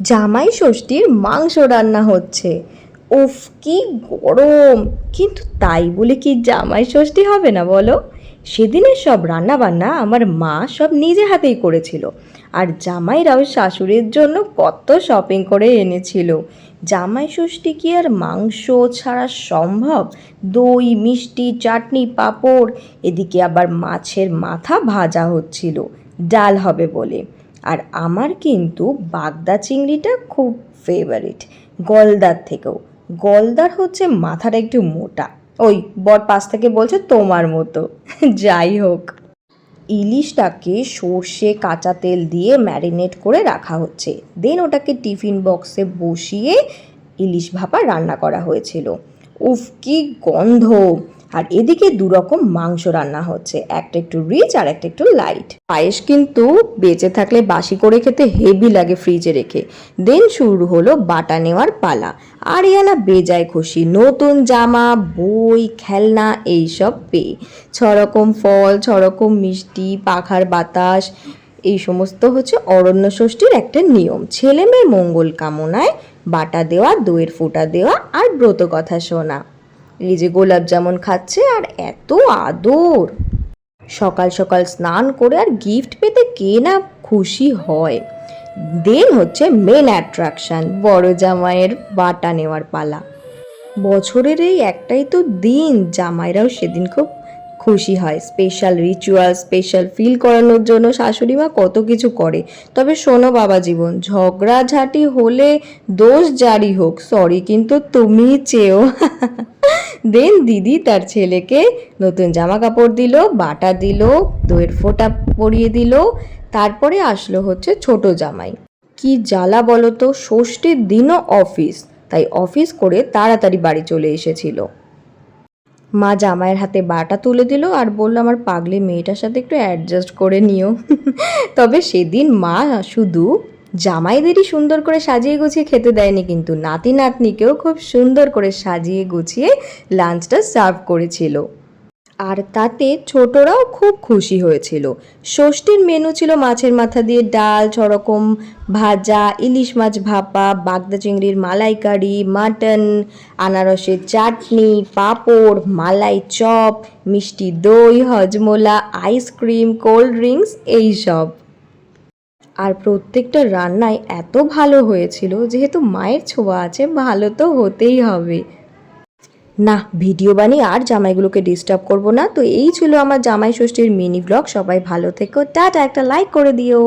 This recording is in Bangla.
জামাই ষষ্ঠীর মাংস রান্না হচ্ছে। উফ কি গরম! কিন্তু তাই বলে কি জামাই ষষ্ঠী হবে না বলো? সেদিনের সব রান্না বান্না আমার মা সব নিজে হাতেই করেছিল। আর জামাইরাও শাশুড়ির জন্য কত শপিং করে এনেছিল। জামাই ষষ্ঠী কি আর মাংস ছাড়া সম্ভব? দই, মিষ্টি, চাটনি, পাঁপড়, এদিকে আবার মাছের মাথা ভাজা হচ্ছিল ডাল হবে বলে। আর আমার কিন্তু বাগদা চিংড়িটা খুব ফেভারিট, গলদার থেকেও। গলদার হচ্ছে মাথাটা একটু মোটা। ওই বর পাশ থেকে বলছে তোমার মতো। যাই হোক, ইলিশটাকে সর্ষে কাঁচা তেল দিয়ে ম্যারিনেট করে রাখা হচ্ছে। দেন ওটাকে টিফিন বক্সে বসিয়ে ইলিশ ভাপা রান্না করা হয়েছিল। উফ কি গন্ধ! আর এদিকে দুরকম মাংস রান্না হচ্ছে, একটা একটু রিচ আর একটা একটু লাইট। পায়েস কিন্তু বেঁচে থাকলে বাসি করে খেতে হেভি লাগে ফ্রিজে রেখে। দেন শুরু হলো বাটা নেওয়ার পালা। আরিয়ানা বেজায় খুশি, নতুন জামা, বই, খেলনা এইসব পেয়ে। ছরকম ফল, ছরকম মিষ্টি, পাখার বাতাস, এই সমস্ত হচ্ছে অরণ্য ষষ্ঠীর একটা নিয়ম। ছেলে মেয়ের মঙ্গল কামনায় বাটা দেওয়া, দইয়ের ফোঁটা দেওয়া আর ব্রত কথা শোনা। এই যে গোলাপ জামুন খাচ্ছে আর এত আদর! সকাল সকাল স্নান করে আর গিফট পেতে কে না খুশি হয়। দেন হচ্ছে মেন অ্যাট্রাকশন, বড় জামাইয়ের বাটা নেওয়ার পালা। বছরের এই একটাই তো দিন, জামাইরাও সেদিন খুব খুশি হয়। স্পেশাল রিচুয়াল, স্পেশাল ফিল করানোর জন্য শাশুড়ি মা কত কিছু করে। তবে শোনো বাবা জীবন, ঝগড়াঝাটি হলে দোষ জারি হোক, সরি কিন্তু তুমি চেয়েও। দেন দিদি তার ছেলেকে নতুন জামা কাপড় দিল, বাটা দিল, দইয়ের ফোঁটা পরিয়ে দিল। তারপরে আসলো হচ্ছে ছোট জামাই। কি জ্বালা বলো তো, ষষ্ঠীর দিনও অফিস, তাই অফিস করে তাড়াতাড়ি বাড়ি চলে এসেছিল। মা জামাইয়ের হাতে বাটা তুলে দিল আর বলল আমার পাগলি মেয়েটার সাথে একটু অ্যাডজাস্ট করে নিও। তবে সেদিন মা শুধু জামাইদেরই সুন্দর করে সাজিয়ে গুছিয়ে খেতে দেয়নি, কিন্তু নাতি নাতনিকেও খুব সুন্দর করে সাজিয়ে গুছিয়ে লাঞ্চটা সার্ভ করেছিল। আর তাতে ছোটরাও খুব খুশি হয়েছিল। ষষ্ঠীর মেনু ছিল মাছের মাথা দিয়ে ডাল, ছরকম ভাজা, ইলিশ মাছ ভাপা, বাগদা চিংড়ির মালাইকারি, মাটন, আনারসের চাটনি, পাঁপড়, মালাই চপ, মিষ্টি দই, হজমোলা, আইসক্রিম, কোল্ড ড্রিঙ্কস এইসব। আর প্রত্যেকটা রান্নাই এত ভালো হয়েছিল, যেহেতু মায়ের ছোঁয়া আছে ভালো তো হতেই হবে। না, ভিডিও বানিয়ে আর জামাইগুলোকে ডিস্টার্ব করব না। তো এই ছিল আমার জামাই ষষ্ঠীর মিনি ব্লগ। সবাই ভালো থেকো, টাটা, একটা লাইক করে দিও।